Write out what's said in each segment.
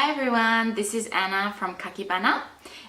Hi everyone, this is Anna from Kakibana,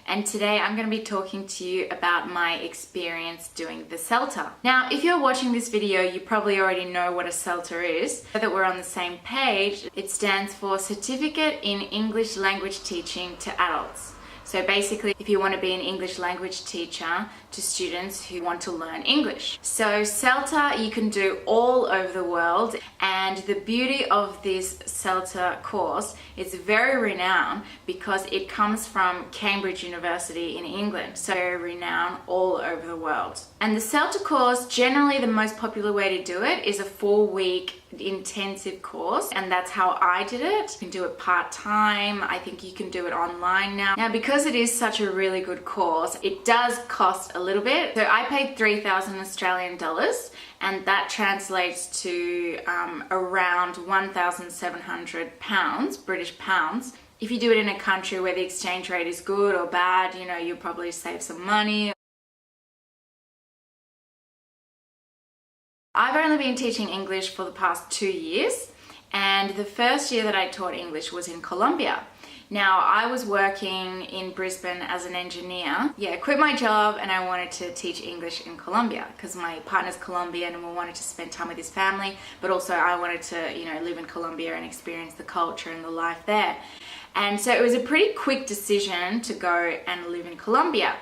and today I'm going to be talking to you about my experience doing the CELTA. Now, if you're watching this video, you probably already know what a CELTA is. So that we're on the same page, it stands for Certificate in English Language Teaching to Adults. So basically, if you want to be an English language teacher to students who want to learn English. So CELTA you can do all over the world, and the beauty of this CELTA course is very renowned because it comes from Cambridge University in England. So very renowned all over the world. And the CELTA course, generally the most popular way to do it is a 4-week intensive course, and that's how I did it. You can do it part-time. I think you can do it online now. Now, because it is such a really good course, it does cost a little bit. So I paid 3,000 Australian dollars, and that translates to around 1,700 pounds, British pounds. If you do it in a country where the exchange rate is good or bad, you know, you'll probably save some money. I've only been teaching English for the past 2 years, and the first year that I taught English was in Colombia. Now, I was working in Brisbane as an engineer. Yeah, I quit my job and I wanted to teach English in Colombia because my partner's Colombian and we wanted to spend time with his family, but also I wanted to, you know, live in Colombia and experience the culture and the life there. And so it was a pretty quick decision to go and live in Colombia.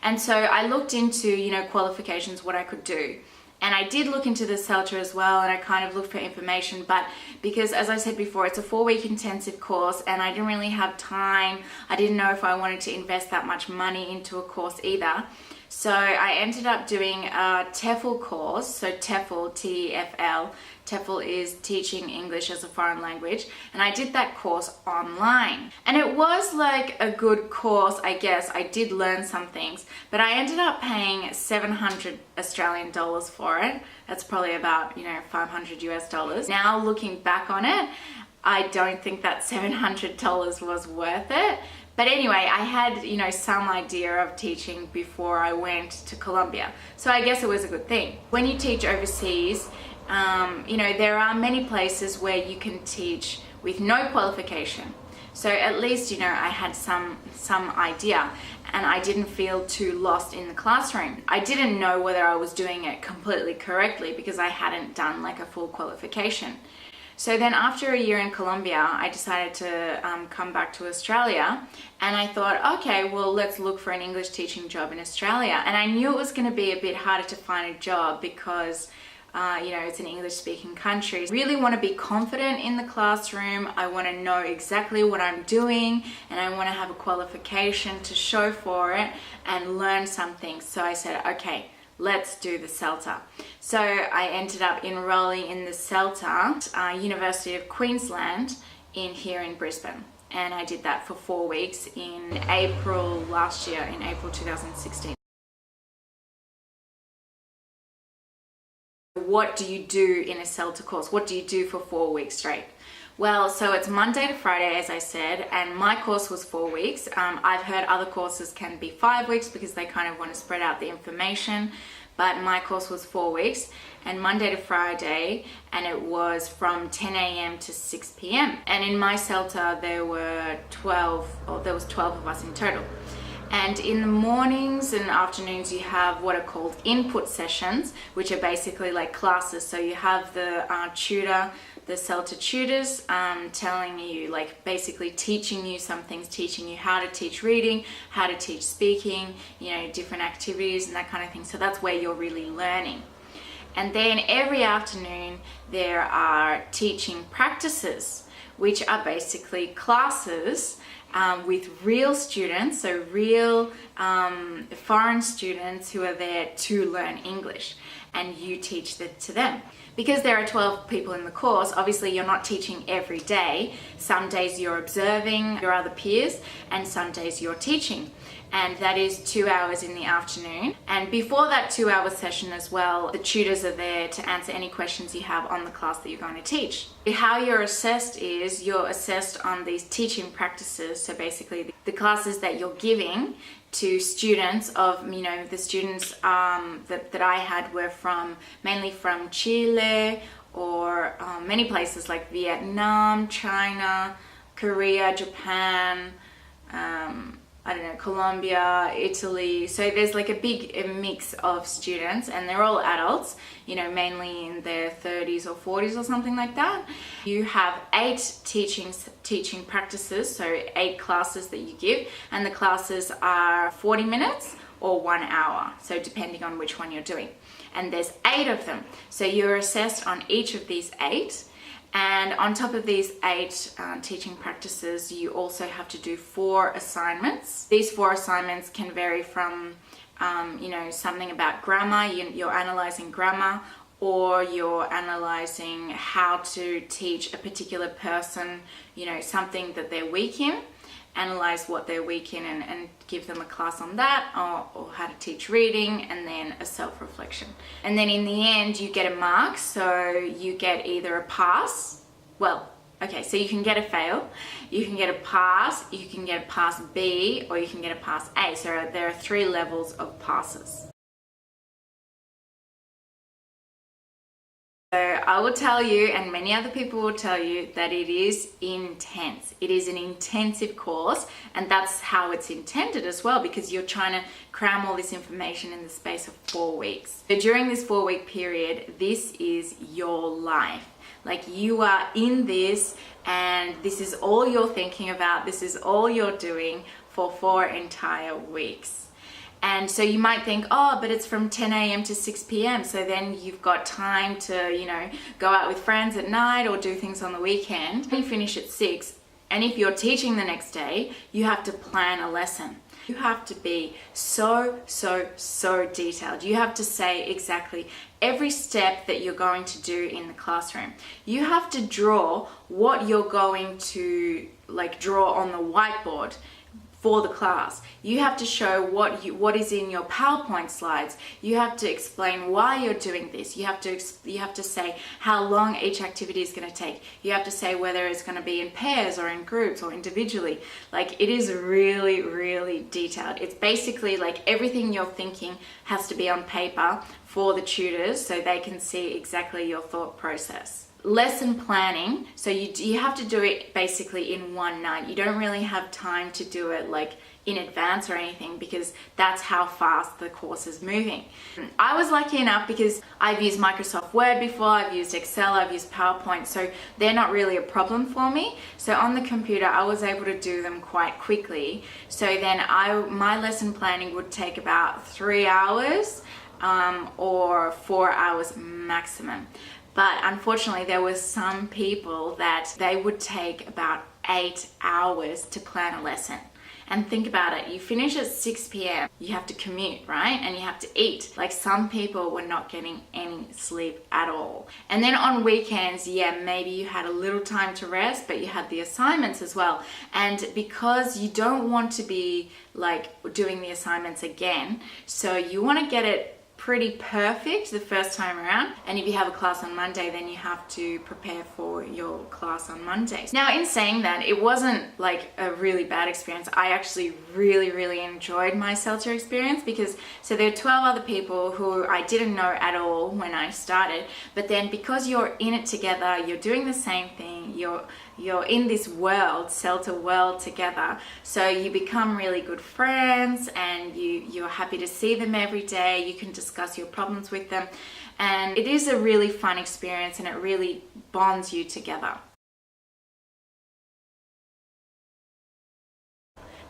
And so I looked into, you know, qualifications, what I could do. And I did look into the CELTA as well, and I kind of looked for information, but because, as I said before, it's a 4-week intensive course and I didn't really have time. I didn't know if I wanted to invest that much money into a course either. So I ended up doing a TEFL course, so TEFL, T-E-F-L. TEFL is Teaching English as a Foreign Language, and I did that course online. And it was like a good course, I guess. I did learn some things, but I ended up paying 700 Australian dollars for it. That's probably about, you know, 500 US dollars. Now looking back on it, I don't think that $700 was worth it. But anyway, I had, you know, some idea of teaching before I went to Colombia. So I guess it was a good thing. When you teach overseas, you know, there are many places where you can teach with no qualification. So at least, you know, I had some idea and I didn't feel too lost in the classroom. I didn't know whether I was doing it completely correctly because I hadn't done like a full qualification. So then after a year in Colombia, I decided to come back to Australia, and I thought, okay, well, let's look for an English teaching job in Australia. And I knew it was going to be a bit harder to find a job because you know, it's an English-speaking country. I really want to be confident in the classroom. I want to know exactly what I'm doing, and I want to have a qualification to show for it and learn something. So I said, okay, let's do the CELTA. So I ended up enrolling in the CELTA, University of Queensland here in Brisbane. And I did that for 4 weeks in April last year, in April 2016. What do you do in a CELTA course? What do you do for 4 weeks straight? Well, so it's Monday to Friday, as I said, and my course was 4 weeks. I've heard other courses can be 5 weeks because they kind of want to spread out the information, but my course was 4 weeks, and Monday to Friday, and it was from 10 a.m. to 6 p.m. And in my CELTA, there was 12 of us in total. And in the mornings and afternoons, you have what are called input sessions, which are basically like classes. So you have the tutor, the CELTA tutors telling you, like basically teaching you some things, teaching you how to teach reading, how to teach speaking, you know, different activities and that kind of thing. So that's where you're really learning. And then every afternoon, there are teaching practices, which are basically classes with real students, so real foreign students who are there to learn English, and you teach that to them. Because there are 12 people in the course, obviously you're not teaching every day. Some days you're observing your other peers, and some days you're teaching. And that is 2 hours in the afternoon. And before that 2-hour session as well, the tutors are there to answer any questions you have on the class that you're going to teach. How you're assessed is you're assessed on these teaching practices. So basically the classes that you're giving to students of, you know, the students that I had were mainly from Chile or many places like Vietnam, China, Korea, Japan, I don't know, Colombia, Italy. So there's like a mix of students, and they're all adults, you know, mainly in their 30s or 40s or something like that. You have 8 teaching practices, so 8 classes that you give, and the classes are 40 minutes or 1 hour, so depending on which one you're doing. And there's 8 of them. So you're assessed on each of these 8. And on top of these 8 teaching practices, you also have to do 4 assignments. These 4 assignments can vary from, you know, something about grammar, you're analyzing grammar, or you're analyzing how to teach a particular person, you know, something that they're weak in. Analyze what they're weak in and give them a class on that, or how to teach reading, and then a self-reflection. And then in the end you get a mark, so you get either a pass, well, okay, so you can get a fail, you can get a pass, you can get a pass B, or you can get a pass A. So there are 3 levels of passes. So I will tell you, and many other people will tell you, that it is intense. It is an intensive course, and that's how it's intended as well, because you're trying to cram all this information in the space of 4 weeks. So during this 4-week period, this is your life. Like, you are in this, and this is all you're thinking about, this is all you're doing for 4 entire weeks. And so you might think, oh, but it's from 10 a.m. to 6 p.m. So then you've got time to, you know, go out with friends at night or do things on the weekend. You finish at 6, and if you're teaching the next day, you have to plan a lesson. You have to be so detailed. You have to say exactly every step that you're going to do in the classroom. You have to draw what you're going to, like, draw on the whiteboard for the class. You have to show what is in your PowerPoint slides. You have to explain why you're doing this. You have to say how long each activity is going to take. You have to say whether it's going to be in pairs or in groups or individually. Like, it is really detailed. It's basically like everything you're thinking has to be on paper for the tutors so they can see exactly your thought process. Lesson planning, so you have to do it basically in one night. You don't really have time to do it like in advance or anything, because that's how fast the course is moving. I was lucky enough because I've used Microsoft Word before, I've used Excel, I've used PowerPoint, so they're not really a problem for me. So on the computer I was able to do them quite quickly. So then my lesson planning would take about 3 hours or 4 hours maximum. But unfortunately, there were some people that they would take about 8 hours to plan a lesson. And think about it, you finish at 6 p.m, you have to commute, right? And you have to eat. Like, some people were not getting any sleep at all. And then on weekends, yeah, maybe you had a little time to rest, but you had the assignments as well. And because you don't want to be like doing the assignments again, so you want to get it pretty perfect the first time around. And if you have a class on Monday, then you have to prepare for your class on Monday. Now, in saying that, it wasn't like a really bad experience. I actually really enjoyed my CELTA experience, because so there are 12 other people who I didn't know at all when I started, but then because you're in it together, you're doing the same thing, you're in this world, CELTA world together, so you become really good friends, and you're happy to see them every day. You can discuss your problems with them, and it is a really fun experience, and it really bonds you together.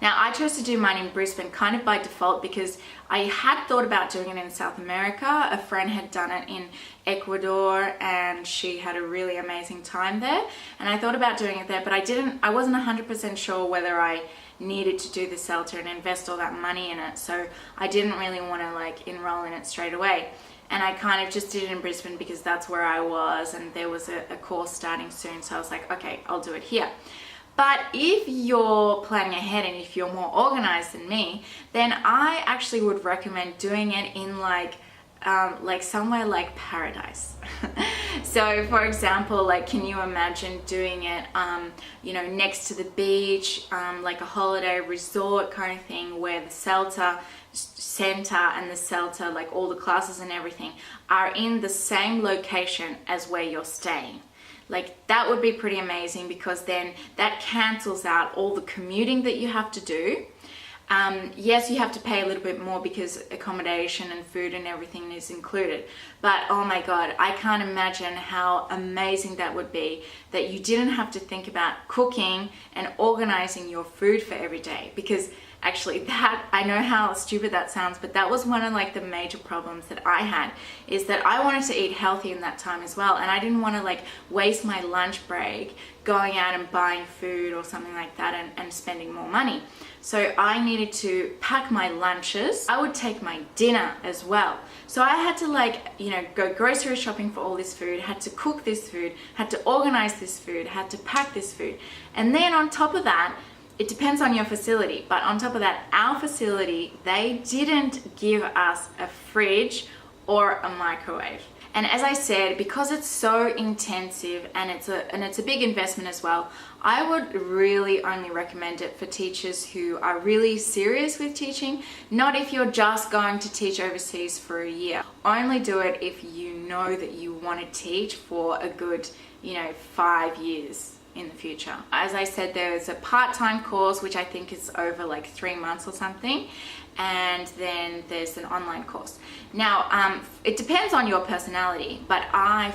Now, I chose to do mine in Brisbane kind of by default, because I had thought about doing it in South America. A friend had done it in Ecuador and she had a really amazing time there, and I thought about doing it there, but I wasn't 100% sure whether I needed to do the CELTA and invest all that money in it, so I didn't really want to like enroll in it straight away. And I kind of just did it in Brisbane because that's where I was, and there was a course starting soon, so I was like, okay, I'll do it here. But if you're planning ahead and if you're more organized than me, then I actually would recommend doing it in like somewhere like paradise. So for example, like, can you imagine doing it you know, next to the beach, like a holiday resort kind of thing, where the CELTA center and the CELTA, like all the classes and everything, are in the same location as where you're staying. Like that would be pretty amazing, because then that cancels out all the commuting that you have to do. Yes, you have to pay a little bit more because accommodation and food and everything is included. But oh my God, I can't imagine how amazing that would be, that you didn't have to think about cooking and organizing your food for every day. Because actually that, I know how stupid that sounds, but that was one of like the major problems that I had, is that I wanted to eat healthy in that time as well. And I didn't want to like waste my lunch break going out and buying food or something like that and spending more money. So I needed to pack my lunches. I would take my dinner as well. So I had to like, you know, go grocery shopping for all this food, had to cook this food, had to organize this food, had to pack this food. And then on top of that, it depends on your facility, but on top of that, our facility, they didn't give us a fridge or a microwave. And as I said, because it's so intensive and it's a big investment as well, I would really only recommend it for teachers who are really serious with teaching, not if you're just going to teach overseas for a year. Only do it if you know that you want to teach for a good, 5 years in the future. As I said, there's a part-time course, which I think is over like 3 months or something. And then there's an online course. Now, it depends on your personality, but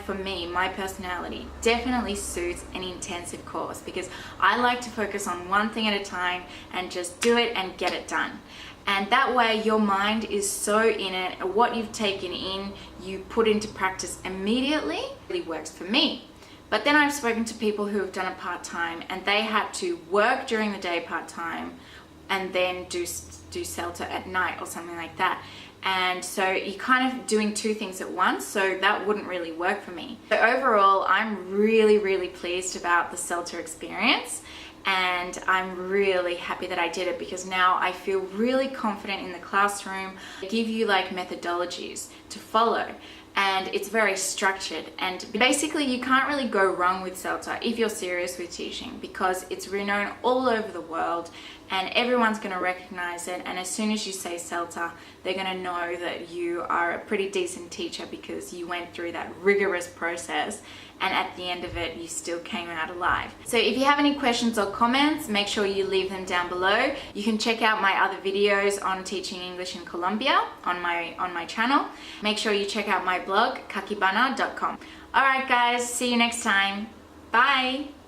for me, my personality definitely suits an intensive course, because I like to focus on one thing at a time and just do it and get it done. And that way your mind is so in it, what you've taken in, you put into practice immediately. It really works for me. But then I've spoken to people who have done it part-time, and they had to work during the day part-time and then do CELTA at night or something like that. And so you're kind of doing two things at once, so that wouldn't really work for me. So overall, I'm really, really pleased about the CELTA experience, and I'm really happy that I did it, because now I feel really confident in the classroom. They give you like methodologies to follow, and it's very structured, and basically you can't really go wrong with CELTA if you're serious with teaching, because it's renowned all over the world and everyone's going to recognize it. And as soon as you say CELTA, they're going to know that you are a pretty decent teacher, because you went through that rigorous process and at the end of it you still came out alive. So if you have any questions or comments, make sure you leave them down below. You can check out my other videos on teaching English in Colombia on my channel. Make sure you check out my blog, kakibana.com. Alright guys, see you next time. Bye!